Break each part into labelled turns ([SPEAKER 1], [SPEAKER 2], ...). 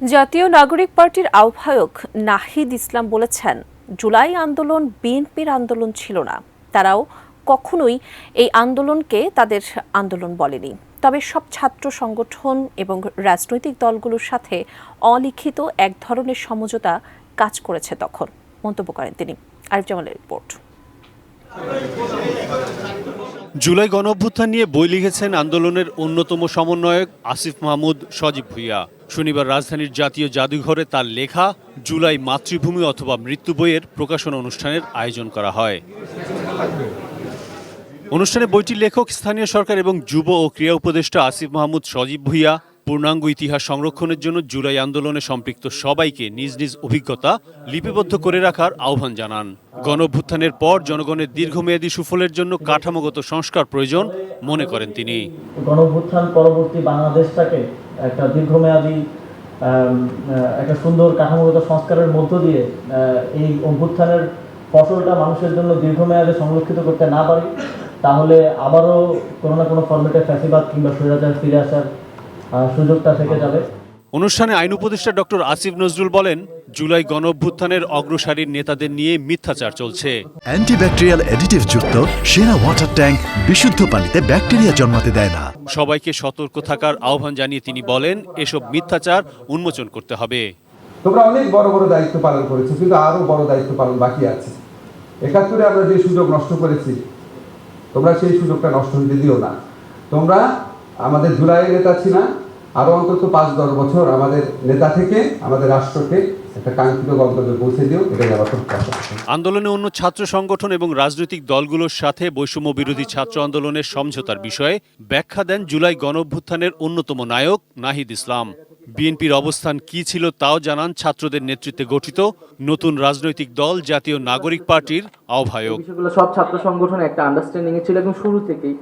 [SPEAKER 1] জাতীয় নাগরিক পার্টির আহ্বায়ক নাহিদ ইসলাম বলেছেন, জুলাই আন্দোলন বিএনপির আন্দোলন ছিল না। তারাও কখনোই এই আন্দোলনকে তাদের আন্দোলন বলেনি। তবে সব ছাত্র সংগঠন এবং রাজনৈতিক দলগুলোর সাথে অলিখিত এক ধরনের সমঝোতা কাজ করেছে তখন, মন্তব্য করেন তিনি। আরিফ জামালের রিপোর্ট।
[SPEAKER 2] জুলাই গণঅভ্যুত্থান নিয়ে বই লিখেছেন আন্দোলনের অন্যতম সমন্বয়ক আসিফ মাহমুদ সজীব ভুঁইয়া। শনিবার রাজধানীর জাতীয় জাদুঘরে তার লেখা জুলাই মাতৃভূমি অথবা মৃত্যু বইয়ের প্রকাশনা অনুষ্ঠানের আয়োজন করা হয়। অনুষ্ঠানে বইটির লেখক স্থানীয় সরকার এবং যুব ও ক্রীড়া উপদেষ্টা আসিফ মাহমুদ সজীব ভুঁইয়া পূর্ণাঙ্গ ইতিহাস সংরক্ষণের জন্য জুলাই আন্দোলনে সম্পৃক্ত সবাইকে নিজ নিজ অভিজ্ঞতা লিপিবদ্ধ করে রাখার আহ্বান জানান। গণঅভ্যুত্থানের পর জনগণের দীর্ঘমেয়াদী সুফলের জন্য কাঠামোগত সংস্কার প্রয়োজন মনে করেন তিনি।
[SPEAKER 3] গণঅভ্যুত্থান পরবর্তী বাংলাদেশটাকে একটা দীর্ঘমেয়াদী একটা সুন্দর কাঠামোগত সংস্কারের মধ্য দিয়ে এই অভ্যুত্থানের ফসলটা মানুষের জন্য দীর্ঘমেয়াদে সংরক্ষিত করতে না পারি, তাহলে আবারও কোনো না কোনো ফরম্যাটে ফ্যাসিবাদ কিংবা স্বৈরাচার ফিরে আসার সুযোগটা থেকে যাবে।
[SPEAKER 2] অনুষ্ঠানে আইন উপদেষ্টা ডক্টর আসিফ নজরুল বলেন, জুলাই গণঅভ্যুত্থানের অগ্রসারীর নেতাদের নিয়ে মিথ্যাচার চলছে।
[SPEAKER 4] অ্যান্টিব্যাকটেরিয়াল অ্যাডিটিভ যুক্ত সেরা ওয়াটার ট্যাঙ্ক বিশুদ্ধ পানিতে ব্যাকটেরিয়া জন্মাতে দেয় না।
[SPEAKER 2] সবাইকে সতর্ক থাকার আহ্বান জানিয়ে তিনি বলেন, এসব মিথ্যাচার উন্মোচন করতে হবে।
[SPEAKER 5] তোমরা অনেক বড় বড় দায়িত্ব পালন করেছো, কিন্তু আরো বড় দায়িত্ব পালন বাকি আছে। ৭১ আমরা যে সুযোগ নষ্ট করেছি, তোমরা সেই সুযোগটা নষ্ট হতে দিও না। তোমরা আমাদের জুলাইয়ের নেতা ছিল, আরো অন্তত ৫-১০ বছর আমাদের নেতা থেকে আমাদের রাষ্ট্রকে একটা কাঙ্ক্ষিত গন্তব্যে পৌঁছে দিও, এটাই আমার প্রত্যাশা।
[SPEAKER 2] আন্দোলনে অন্য ছাত্র সংগঠন এবং রাজনৈতিক দলগুলোর সাথে বৈষম্য বিরোধী ছাত্র আন্দোলনের সমঝোতার বিষয়ে ব্যাখ্যা দেন জুলাই গণঅভ্যুত্থানের অন্যতম নায়ক নাহিদ ইসলাম। বিএনপির অবস্থান কি ছিল তাও জানান ছাত্রদের নেতৃত্বে গঠিত নতুন রাজনৈতিক দল জাতীয় নাগরিক পার্টির আহ্বায়ক।
[SPEAKER 3] সব ছাত্র সংগঠন একটা আন্ডারস্ট্যান্ডিং এ ছিল একদম শুরু থেকেই,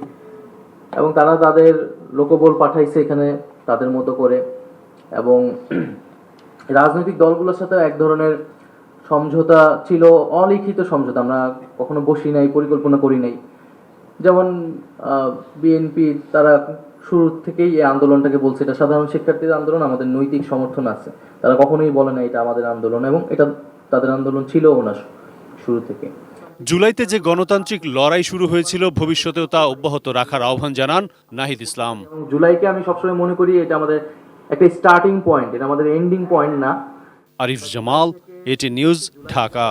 [SPEAKER 3] এবং তারা তাদের লোকবল পাঠাইছে এখানে তাদের মতো করে, এবং রাজনৈতিক দলগুলোর সাথে এক ধরনের সমঝোতা ছিল, অলিখিত সমঝোতা। আমরা কখনো বসি নাই, পরিকল্পনা করি নাই। যেমন বিএনপি তারা শুরু থেকেই এই আন্দোলনটাকে বলছে এটা সাধারণ শিক্ষার্থীদের আন্দোলন, আমাদের নৈতিক সমর্থন আছে। তারা কখনোই বলে না এটা আমাদের আন্দোলন, এবং এটা তাদের আন্দোলন ছিলও না শুরু থেকে।
[SPEAKER 2] জুলাইতে যে গণতান্ত্রিক লড়াই শুরু হয়েছিল, ভবিষ্যতেও তা অব্যাহত রাখার আহ্বান জানান নাহিদ ইসলাম।
[SPEAKER 3] জুলাইকে আমি সবসময় মনে করি এটা আমাদের একটা স্টার্টিং পয়েন্ট, এটা আমাদের এন্ডিং পয়েন্ট না।
[SPEAKER 2] আরিফ জামাল, এটি নিউজ, ঢাকা।